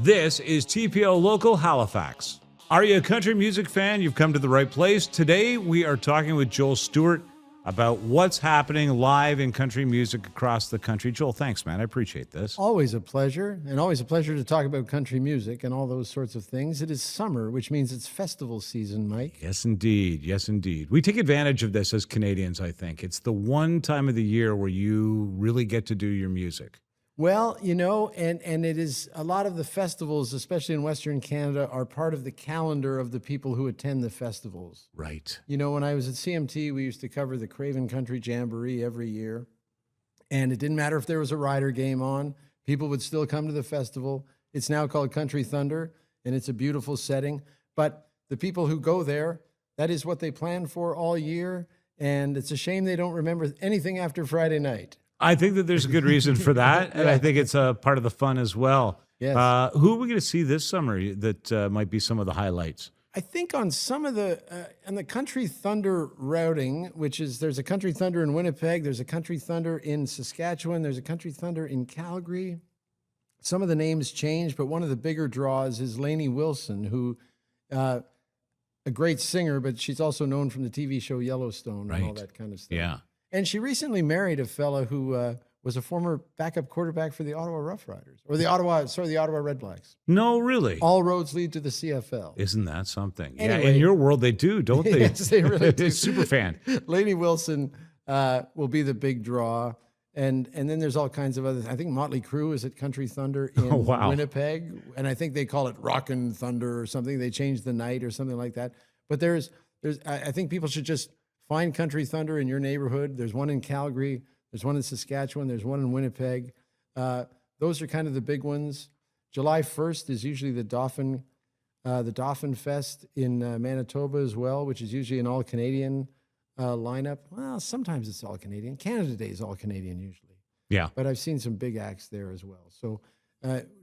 This is TPO Local Halifax. Are you a country music fan? You've come to the right place. Today we are talking with Joel Stewart about what's happening live in country music across the country. Joel, thanks, man. I appreciate this. Always a pleasure, and always a pleasure to talk about country music and all those sorts of things. It is summer, which means it's festival season, Mike. Yes, indeed. Yes, indeed. We take advantage of this as Canadians, I think. It's the one time of the year where you really get to do your music. Well, you know, and it is a lot of the festivals, especially in Western Canada, are part of the calendar of the people who attend the festivals. Right. You know, when I was at CMT, we used to cover the Craven Country Jamboree every year. And it didn't matter if there was a rider game on, people would still come to the festival. It's now called Country Thunder, and it's a beautiful setting. But the people who go there, that is what they plan for all year. And it's a shame they don't remember anything after Friday night. I think that there's a good reason for that, and I think it's a part of the fun as well. Yes. Who are we going to see this summer that might be some of the highlights? I think on some of on the Country Thunder routing, which is there's a Country Thunder in Winnipeg, there's a Country Thunder in Saskatchewan, there's a Country Thunder in Calgary. Some of the names change, but one of the bigger draws is Lainey Wilson, who a great singer, but she's also known from the TV show Yellowstone and all that kind of stuff. Yeah. And she recently married a fella who was a former backup quarterback for the Ottawa Rough Riders, or the Ottawa Red Blacks. No, really. All roads lead to the CFL. Isn't that something? Anyway, yeah, in your world they do, don't they? Yes, they really do. Super fan. Lainey Wilson will be the big draw. And then there's all kinds of other. I think Motley Crue is at Country Thunder in Winnipeg, and I think they call it Rockin' Thunder or something. They changed the night or something like that. But I think people should just find Country Thunder in your neighborhood. There's one in Calgary. There's one in Saskatchewan. There's one in Winnipeg. Those are kind of the big ones. July 1st is usually the Dauphin Fest in Manitoba as well, which is usually an all-Canadian lineup. Well, sometimes it's all-Canadian. Canada Day is all-Canadian usually. Yeah. But I've seen some big acts there as well. So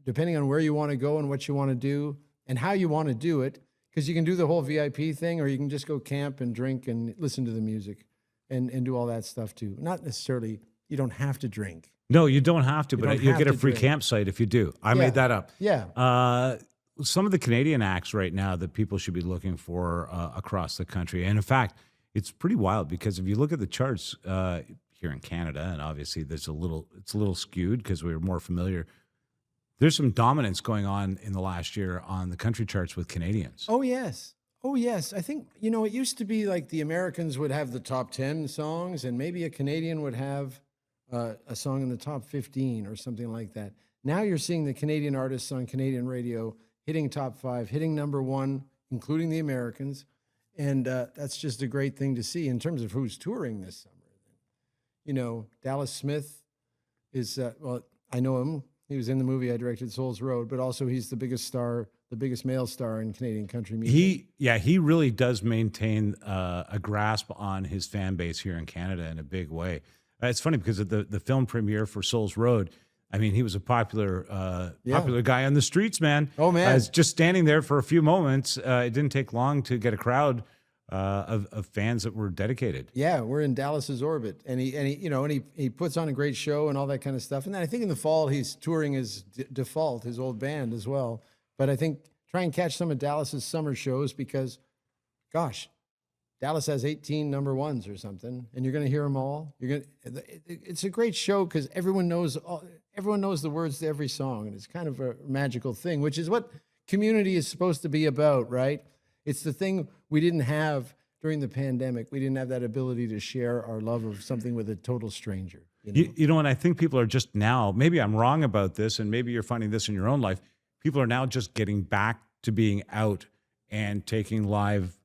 depending on where you want to go and what you want to do and how you want to do it, because you can do the whole VIP thing, or you can just go camp and drink and listen to the music and do all that stuff too. Not necessarily, you don't have to drink. No, you don't have to, but you get a free campsite if you do. I made that up. Yeah. Some of the Canadian acts right now that people should be looking for across the country. And in fact, it's pretty wild because if you look at the charts here in Canada, and obviously it's a little skewed because we're more familiar. There's some dominance going on in the last year on the country charts with Canadians. Oh, yes. Oh, yes. I think, you know, it used to be like the Americans would have the top 10 songs, and maybe a Canadian would have a song in the top 15 or something like that. Now you're seeing the Canadian artists on Canadian radio hitting top 5, hitting number 1, including the Americans. And that's just a great thing to see in terms of who's touring this summer. You know, Dallas Smith is, well, I know him. He was in the movie I directed, Souls Road, but also he's the biggest star, the biggest male star in Canadian country music. He really does maintain a grasp on his fan base here in Canada in a big way. It's funny because of the film premiere for Souls Road. I mean, he was a popular guy on the streets, man. Oh, man. Just standing there for a few moments. It didn't take long to get a crowd of fans that were dedicated. Yeah, we're in Dallas's orbit, and he puts on a great show and all that kind of stuff. And then I think in the fall he's touring his Default, his old band as well. But I think try and catch some of Dallas's summer shows because, gosh, Dallas has 18 number ones or something, and you're going to hear them all. It's a great show because everyone knows the words to every song, and it's kind of a magical thing, which is what community is supposed to be about, right? It's the thing we didn't have during the pandemic. We didn't have that ability to share our love of something with a total stranger. You know, and I think people are just now, maybe I'm wrong about this, and maybe you're finding this in your own life, people are now just getting back to being out and taking live.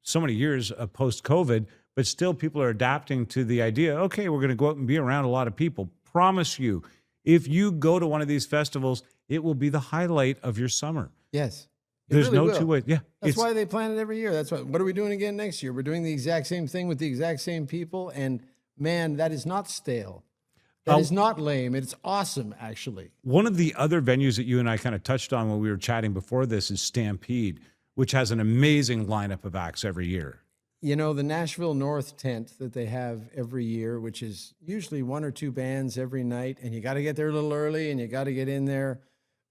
So many years post-COVID, but still people are adapting to the idea, okay, we're going to go out and be around a lot of people. Promise you, if you go to one of these festivals, it will be the highlight of your summer. Yes. There's no two ways. Yeah. That's why they plan it every year. That's what are we doing again next year? We're doing the exact same thing with the exact same people. And man, that is not stale. That is not lame. It's awesome, actually. One of the other venues that you and I kind of touched on when we were chatting before this is Stampede, which has an amazing lineup of acts every year. You know, the Nashville North tent that they have every year, which is usually one or two bands every night, and you got to get there a little early and you got to get in there.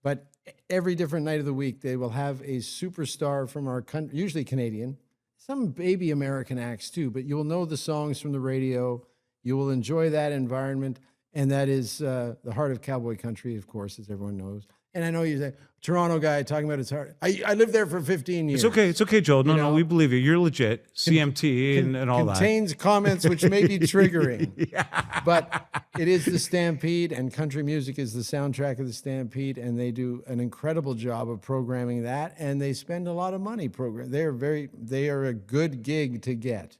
But every different night of the week, they will have a superstar from our country, usually Canadian, some baby American acts too, but you will know the songs from the radio. You will enjoy that environment. And that is the heart of cowboy country, of course, as everyone knows. And I know you say, Toronto guy talking about his heart. I lived there for 15 years. It's okay, Joel. No, we believe you. You're legit. CMT and all that. Contains comments which may be triggering. But it is the Stampede, and country music is the soundtrack of the Stampede, and they do an incredible job of programming that, and they spend a lot of money programming. They are a good gig to get.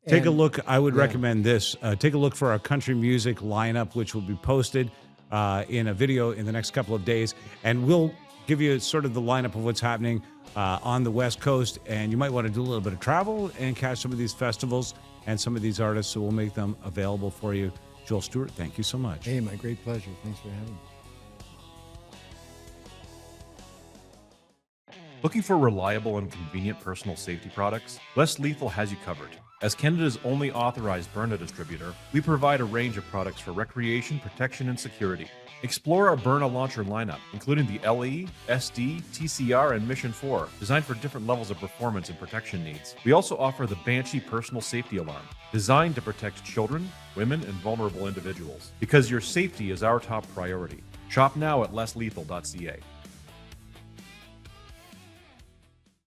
Take a look. I would recommend this. Take a look for our country music lineup, which will be posted in a video in the next couple of days. And we'll give you sort of the lineup of what's happening on the West Coast. And you might want to do a little bit of travel and catch some of these festivals and some of these artists. So we'll make them available for you. Joel Stewart, thank you so much. Hey, my great pleasure. Thanks for having me. Looking for reliable and convenient personal safety products? Less Lethal has you covered. As Canada's only authorized Byrna distributor, we provide a range of products for recreation, protection, and security. Explore our Byrna launcher lineup, including the LE, SD, TCR, and Mission 4, designed for different levels of performance and protection needs. We also offer the Banshee personal safety alarm, designed to protect children, women, and vulnerable individuals. Because your safety is our top priority. Shop now at lesslethal.ca.